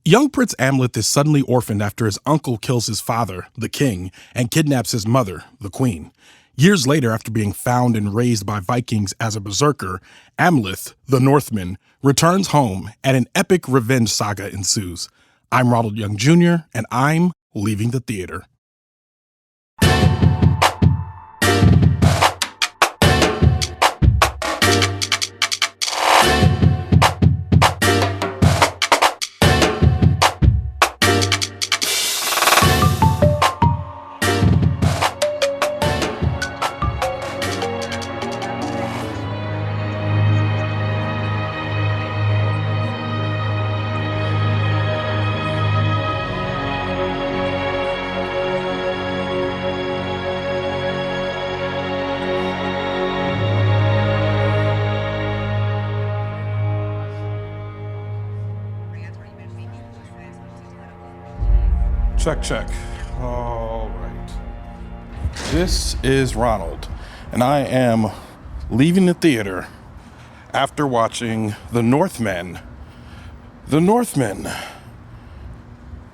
Young Prince Amleth is suddenly orphaned after his uncle kills his father, the king, and kidnaps his mother, the queen. Years later, after being found and raised by Vikings as a berserker, Amleth, the Northman, returns home and an epic revenge saga ensues. I'm Ronald Young Jr., and I'm leaving the theater. Check. All right. This is Ronald, and I am leaving the theater after watching The Northman. The Northman,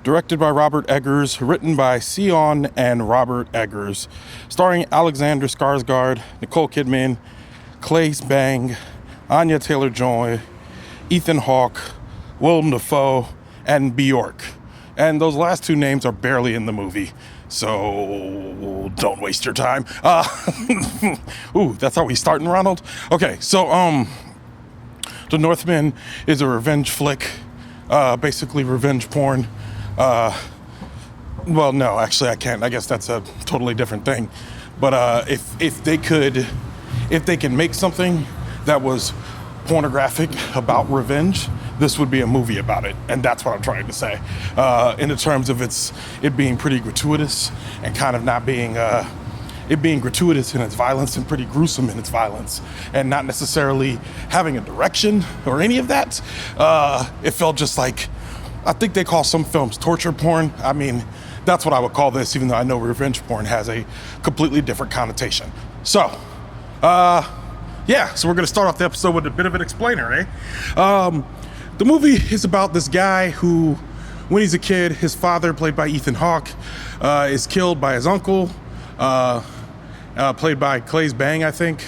directed by Robert Eggers, written by Sjon and Robert Eggers, starring Alexander Skarsgard, Nicole Kidman, Claes, Anya Taylor-Joy, Ethan Hawke, Willem Dafoe, and Bjork. And those last two names are barely in the movie, so don't waste your time. Ooh, that's how we starting, Ronald? Okay, so The Northman is a revenge flick, basically revenge porn. Well, no, actually I can't. I guess that's a totally different thing. But if they can make something that was pornographic about revenge, this would be a movie about it, and that's what I'm trying to say. In the terms of it being pretty gratuitous and kind of not being, it being gratuitous in its violence and pretty gruesome in its violence, and not necessarily having a direction or any of that. It felt just like, I think they call some films torture porn. I mean, that's what I would call this, even though I know revenge porn has a completely different connotation. So, so we're gonna start off the episode with a bit of an explainer, eh? The movie is about this guy who, when he's a kid, his father, played by Ethan Hawke, is killed by his uncle, played by Claes, I think,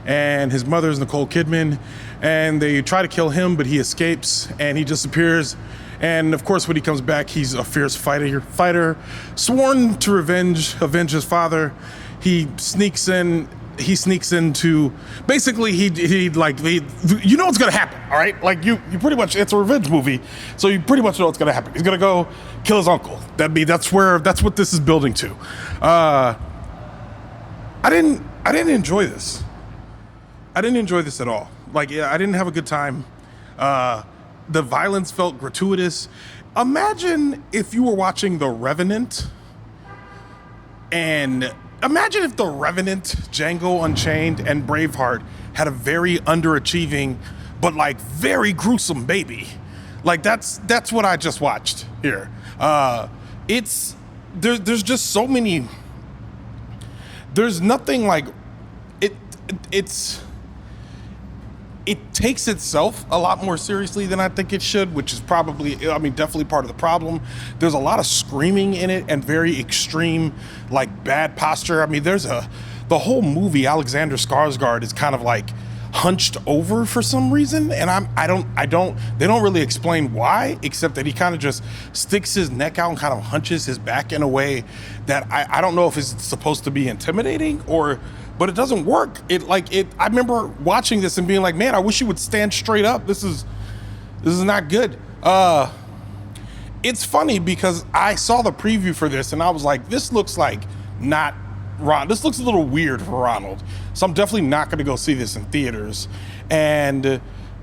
and his mother is Nicole Kidman, and they try to kill him, but he escapes, and he disappears, and of course when he comes back, he's a fierce fighter, sworn to avenge his father. He sneaks into, basically he you know what's gonna happen, all right? Like you pretty much, it's a revenge movie, so you pretty much know what's gonna happen. He's gonna go kill his uncle. That's what this is building to. I didn't enjoy this. I didn't enjoy this at all. Like, I didn't have a good time. The violence felt gratuitous. Imagine if you were watching The Revenant, and imagine if The Revenant, Django Unchained, and Braveheart had a very underachieving, but like very gruesome baby. Like that's what I just watched here. There's just so many. There's nothing like it. It takes itself a lot more seriously than I think it should, which is probably, definitely part of the problem. There's a lot of screaming in it and very extreme, like bad posture. The whole movie, Alexander Skarsgard is kind of like hunched over for some reason, and they don't really explain why, except that he kind of just sticks his neck out and kind of hunches his back in a way that I don't know if it's supposed to be intimidating but it doesn't work. I remember watching this and being like, man, I wish you would stand straight up. This is not good. It's funny because I saw the preview for this and I was like, this looks like not Ron. This looks a little weird for Ronald. So I'm definitely not going to go see this in theaters. And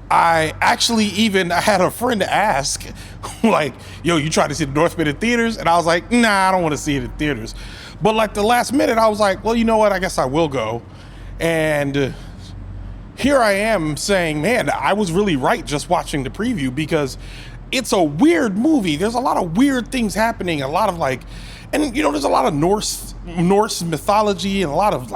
I actually I had a friend ask, like, yo, you tried to see The Northman in theaters? And I was like, nah, I don't want to see it in theaters. But like the last minute, I was like, well, you know what? I guess I will go. And here I am saying, man, I was really right just watching the preview, because it's a weird movie. There's a lot of weird things happening, a lot of there's a lot of Norse mythology and a lot of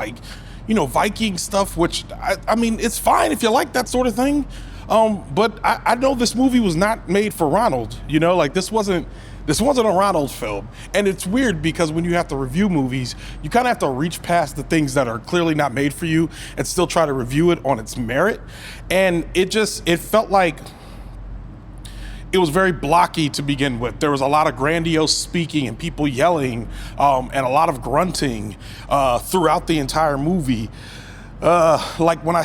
Viking stuff, which I mean, it's fine if you like that sort of thing. But I know this movie was not made for Ronald. You know, like this wasn't a Ronald film. And it's weird because when you have to review movies, you kind of have to reach past the things that are clearly not made for you and still try to review it on its merit. And it felt like it was very blocky to begin with. There was a lot of grandiose speaking and people yelling, and a lot of grunting throughout the entire movie. Like when I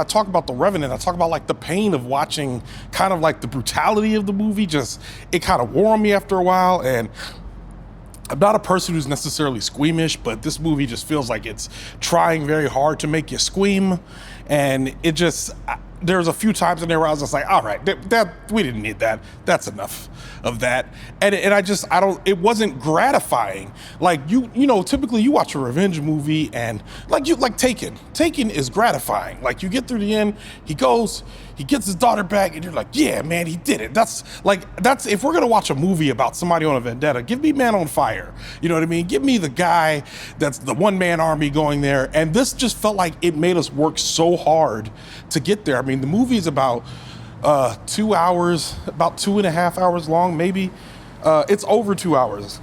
talk about The Revenant, I talk about like the pain of watching kind of like the brutality of the movie. Just, it kind of wore on me after a while. And I'm not a person who's necessarily squeamish, but this movie just feels like it's trying very hard to make you squeam. And it just, there's a few times in there where I was just like, all right, that we didn't need that. That's enough of that. And it wasn't gratifying. Like you know, typically you watch a revenge movie and like Taken. Taken is gratifying. Like you get through the end, he gets his daughter back and you're like, yeah, man, he did it. That's if we're gonna watch a movie about somebody on a vendetta, give me Man on Fire. You know what I mean? Give me the guy that's the one-man army going there. And this just felt like it made us work so hard to get there. I mean, the movie is about 2 hours, about 2.5 hours long, maybe. It's over 2 hours.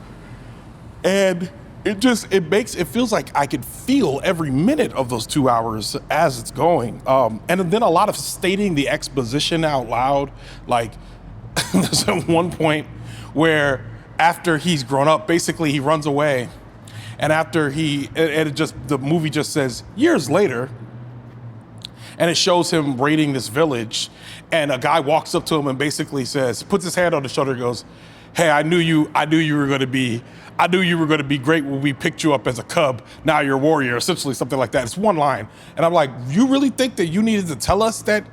And it feels like I could feel every minute of those 2 hours as it's going. And then a lot of stating the exposition out loud. Like there's at one point where after he's grown up, basically he runs away. And after the movie just says years later, and it shows him raiding this village, and a guy walks up to him and basically puts his hand on his shoulder and goes, hey, I knew you were going to be great when we picked you up as a cub. Now you're a warrior, essentially something like that. It's one line. And I'm like, you really think that you needed to tell us that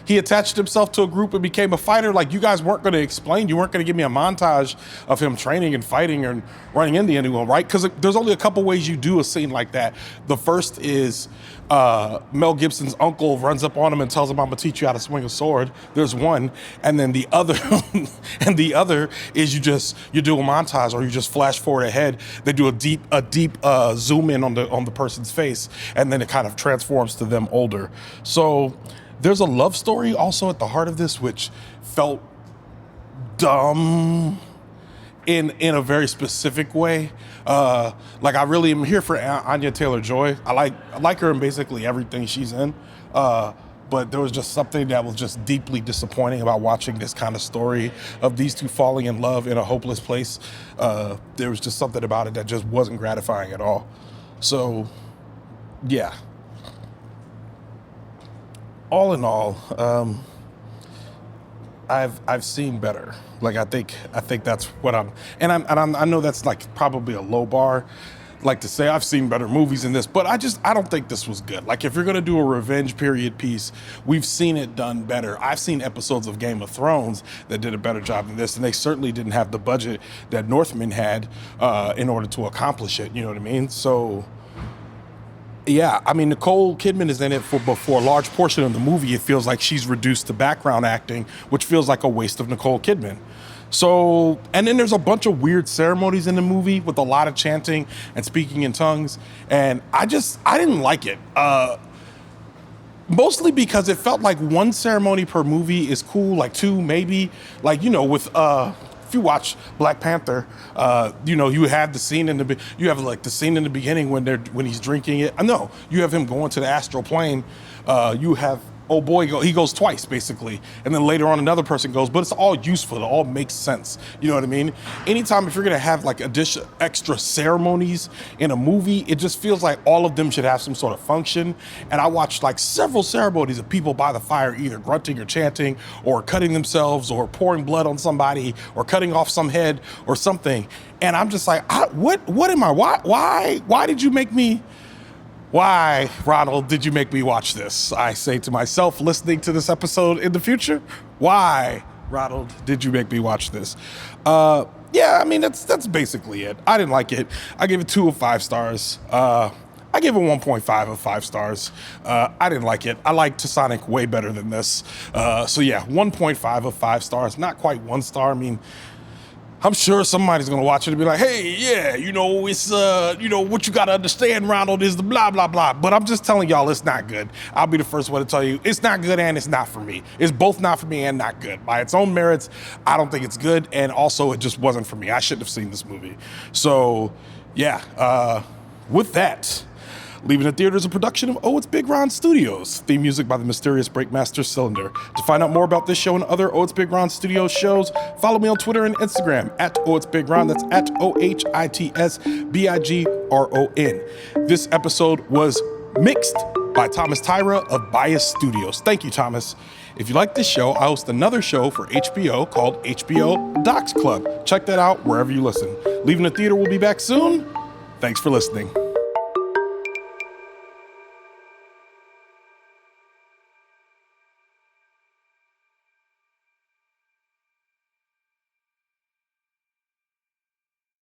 he attached himself to a group and became a fighter? Like you guys weren't going to explain, you weren't going to give me a montage of him training and fighting and running into anyone, right? Because there's only a couple ways you do a scene like that. The first is Mel Gibson's uncle runs up on him and tells him, I'm gonna teach you how to swing a sword. There's one. And then the other is you do a montage, or you just flash forward ahead. They do a deep zoom in on the person's face, and then it kind of transforms to them older. So there's a love story also at the heart of this, which felt dumb in a very specific way. Like I really am here for Anya Taylor-Joy. I like her in basically everything she's in. But there was just something that was just deeply disappointing about watching this kind of story of these two falling in love in a hopeless place. There was just something about it that just wasn't gratifying at all. So, yeah. All in all, I've seen better. Like I think that's what I know that's like probably a low bar, like to say I've seen better movies than this, but I don't think this was good. Like if you're gonna do a revenge period piece, we've seen it done better. I've seen episodes of Game of Thrones that did a better job than this, and they certainly didn't have the budget that Northman had in order to accomplish it. You know what I mean? So. Yeah, I mean, Nicole Kidman is in it for a large portion of the movie. It feels like she's reduced to background acting, which feels like a waste of Nicole Kidman. So, and then there's a bunch of weird ceremonies in the movie with a lot of chanting and speaking in tongues. And I didn't like it. Mostly because it felt like one ceremony per movie is cool, like two maybe. Like, you know, with if you watch Black Panther, you know, you have the scene in the beginning when he's drinking it. No, you have him going to the astral plane. You have he goes twice basically, and then later on another person goes. But it's all useful. It all makes sense. You know what I mean? Anytime if you're gonna have like extra ceremonies in a movie, it just feels like all of them should have some sort of function. And I watched like several ceremonies of people by the fire either grunting or chanting or cutting themselves or pouring blood on somebody or cutting off some head or something. And I'm just like, what am I? Why did you make me? Why, Ronald, did you make me watch this? I say to myself listening to this episode in the future, why, Ronald, did you make me watch this? Yeah, I mean, that's basically it. I didn't like it. I gave it 2 of 5 stars. I gave it 1.5 of 5 stars. I didn't like it. I liked Sonic way better than this. So yeah, 1.5 of 5 stars. Not quite 1 star. I mean, I'm sure somebody's gonna watch it and be like, hey, yeah, it's, what you gotta understand, Ronald, is the blah, blah, blah. But I'm just telling y'all it's not good. I'll be the first one to tell you it's not good and it's not for me. It's both not for me and not good. By its own merits, I don't think it's good. And also it just wasn't for me. I shouldn't have seen this movie. So yeah, with that, Leaving the Theater is a production of Oh It's Big Ron Studios. Theme music by the mysterious Breakmaster Cylinder. To find out more about this show and other Oh It's Big Ron Studios shows, follow me on Twitter and Instagram at Oh It's Big Ron. That's at ohitsBigRon. This episode was mixed by Thomas Tyra of Bias Studios. Thank you, Thomas. If you like this show, I host another show for HBO called HBO Docs Club. Check that out wherever you listen. Leaving the Theater will be back soon. Thanks for listening.